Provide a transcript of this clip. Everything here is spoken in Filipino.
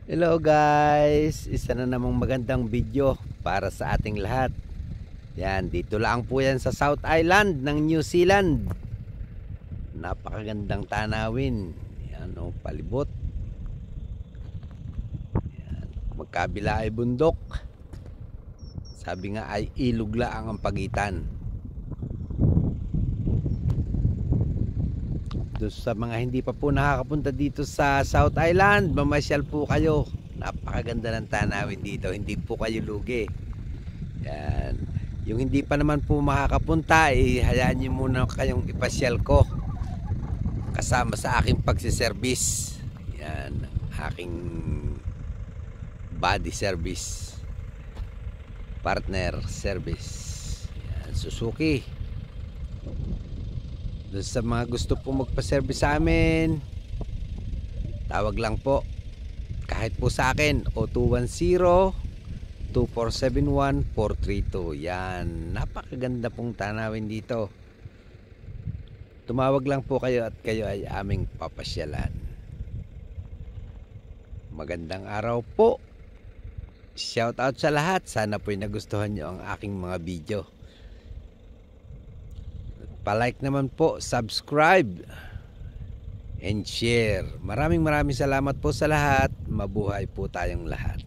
Hello guys, isa na namang magandang video para sa ating lahat. Yan, dito lang po yan sa South Island ng New Zealand. Napakagandang tanawin. Yan o, palibot. Yan, magkabila ay bundok. Sabi nga ay ilog lang ang pagitan. Doon sa mga hindi pa po nakakapunta dito sa South Island, mamasyal po kayo. Napakaganda ng tanawin dito, hindi po kayo lugi. Yan. Yung hindi pa naman po makakapunta, hayaan nyo muna kayong ipasyal ko kasama sa aking pagsiservice. Yan, aking body service, partner service. Yan, Suzuki. Doon sa mga gusto po magpa-service sa amin, tawag lang po kahit po sa akin o 210-2471-432. Yan, napakaganda pong tanawin dito. Tumawag lang po kayo at kayo ay aming papasyalan. Magandang araw po. Shout out sa lahat. Sana po'y nagustuhan nyo ang aking mga video. Pa-like naman po, subscribe, and share. Maraming salamat po sa lahat. Mabuhay po tayong lahat.